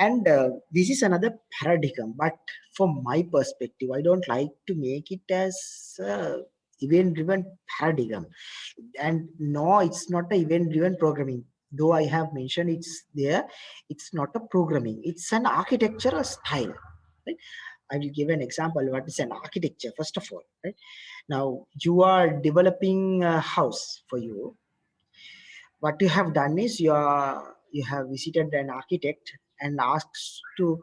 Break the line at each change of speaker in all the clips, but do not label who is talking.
And this is another paradigm, but from my perspective I don't like to make it as event driven paradigm. And no, it's not a event driven programming, though I have mentioned it's there. It's not a programming, it's an architectural style, right? I will give an example what is an architecture. First of all, right, now you are developing a house for you. What you have done is you have visited an architect and asked to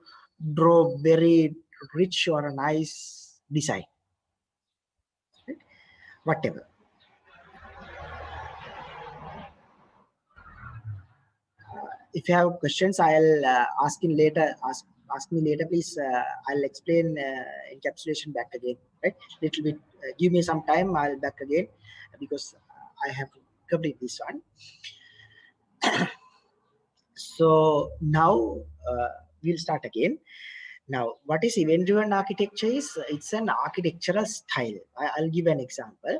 draw very rich or a nice design, right? Whatever. If you have questions, I'll ask in later. Ask me later, please. I'll explain encapsulation back again. Right, little bit. Give me some time. I'll back again because I have to complete this one. So now we'll start again. Now, what is event-driven architecture is? It's an architectural style. I'll give an example.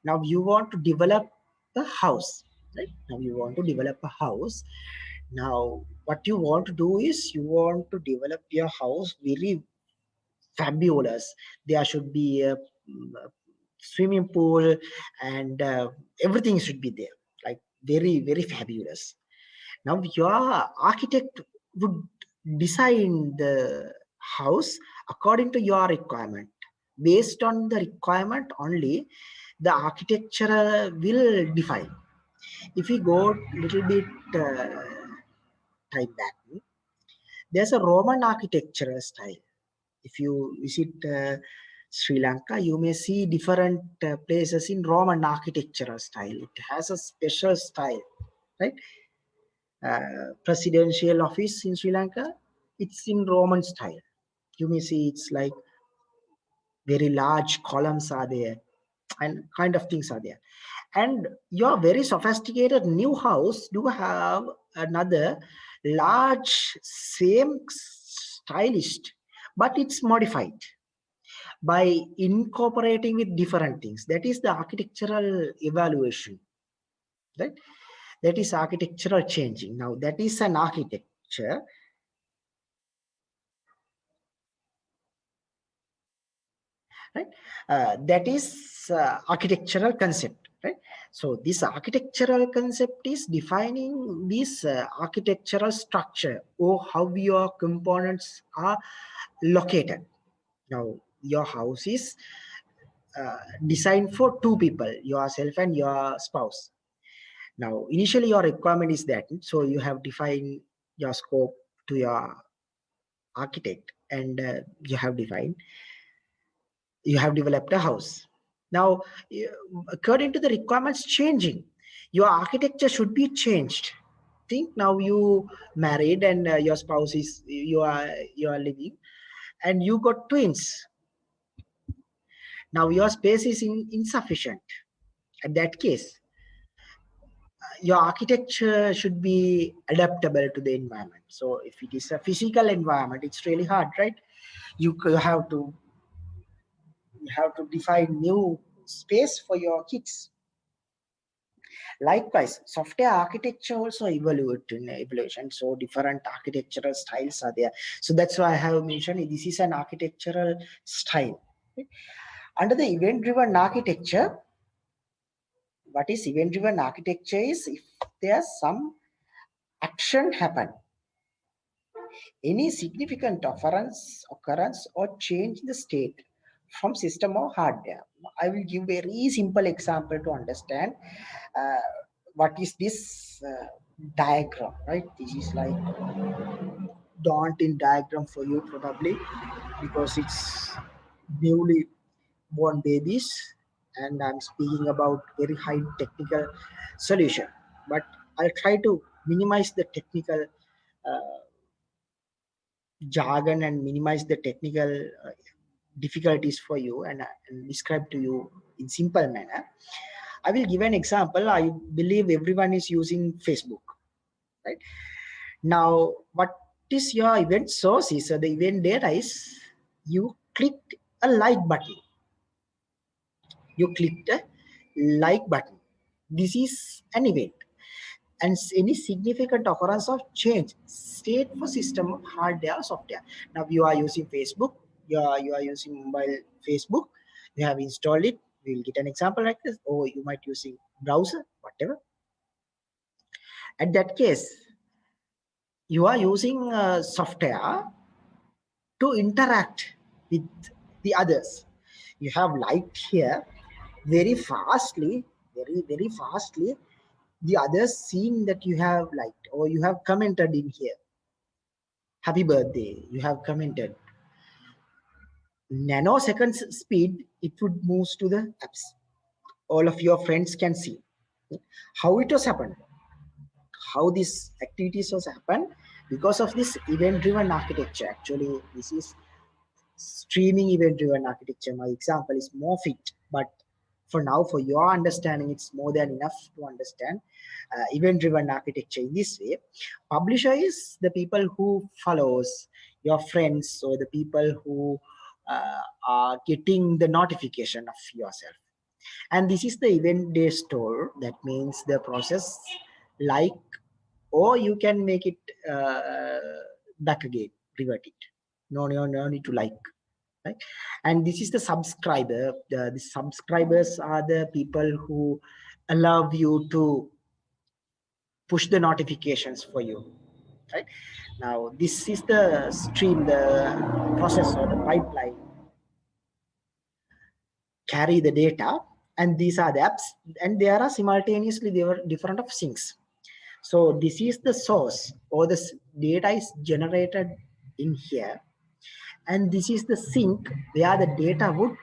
Now you want to develop a house, right? Now you want to develop a house. Now what you want to do is you want to develop your house very fabulous. There should be a swimming pool and everything should be there, like very, very fabulous. Now your architect would design the house according to your requirement. Based on the requirement only, the architecture will define. If we go little bit time back, there's a Roman architectural style. If you visit Sri Lanka, you may see different places in Roman architectural style. It has a special style, right? Presidential office in Sri Lanka, it's in Roman style. You may see it's like very large columns are there and kind of things are there. And your very sophisticated new house do have another large same stylist, but it's modified by incorporating with different things. That is the architectural evaluation, right? That is architectural changing. Now that is an architecture. Right, that is architectural concept, right? So this architectural concept is defining this architectural structure or how your components are located. Now your house is designed for two people, yourself and your spouse. Now initially your requirement is that, so you have defined your scope to your architect, and you have developed a house. Now, according to the requirements changing, your architecture should be changed. Think now you married and your spouse is you are living, and you got twins. Now your space is insufficient. In that case, your architecture should be adaptable to the environment. So if it is a physical environment, it's really hard, right? You have to define new space for your kids. Likewise, software architecture also evolved in evolution. So different architectural styles are there. So that's why I have mentioned this is an architectural style. Under the event-driven architecture, what is event-driven architecture is if there's some action happen, any significant occurrence or change in the state from system or hardware. I will give a very simple example to understand what is this diagram, right? This is like daunting diagram for you probably because it's newly born babies and I'm speaking about very high technical solution. But I'll try to minimize the technical uh, jargon and minimize the technical difficulties for you and describe to you in simple manner. I will give an example. I believe everyone is using Facebook, right? Now, what is your event source is the event data is you clicked a like button. You clicked a like button. This is an event. and any significant occurrence of change state for system of hardware or software. Now you are using Facebook, you are using mobile Facebook, you have installed it. We will get an example like this, or you might using browser, whatever. At that case, you are using software to interact with the others. You have liked here very fastly, very fastly. The others seeing that you have liked or you have commented in here. Happy birthday, you have commented. Nanoseconds speed, it would move to the apps. All of your friends can see how it was happened, how these activities was happened because of this event driven architecture. Actually, this is streaming event driven architecture. My example is more fit, but for now, for your understanding, it's more than enough to understand event driven architecture in this way. Publisher is the people who follows your friends or the people who are getting the notification of yourself. And this is the event day store. That means the process like, or you can make it back again, revert it. No need to like, right? And this is the subscriber. The subscribers are the people who allow you to push the notifications for you, right? Now this is the stream, the process or the pipeline carry the data, and these are the apps, and there are simultaneously there are different of syncs. So this is the source, or the data is generated in here, and this is the sink where the data would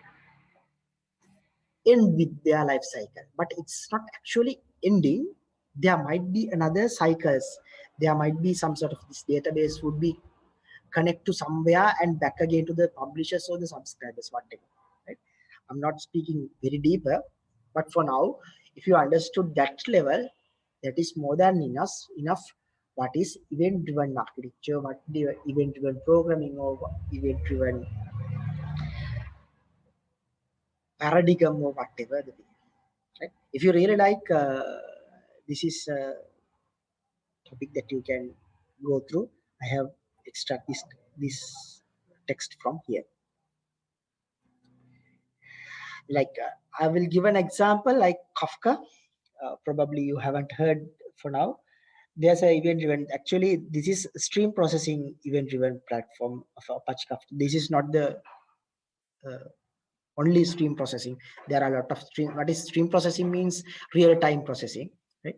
end with their life cycle, but it's not actually ending. There might be another cycles. There might be some sort of this database would be connect to somewhere and back again to the publishers or the subscribers, whatever, right? I'm not speaking very deeper, but for now, if you understood that level, that is more than enough what is event driven architecture, what the event driven programming, or event driven paradigm, or whatever the thing, right? If you really like, this is a topic that you can go through. I have extract this text from here. Like I will give an example like Kafka. Probably you haven't heard for now. There's a event driven. Actually, this is stream processing event driven platform of Apache Kafka. This is not the uh, only stream processing. There are a lot of stream. What is stream processing means? Real time processing, right?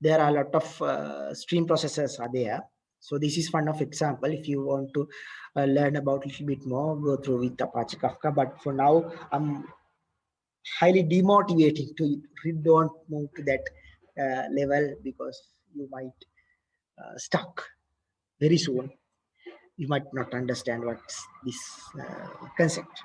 There are a lot of stream processors are there. So this is one of example. If you want to learn about a little bit more, go through with Apache Kafka. But for now, I'm highly demotivating to don't move to that level, because you might stuck very soon. You might not understand what's this concept.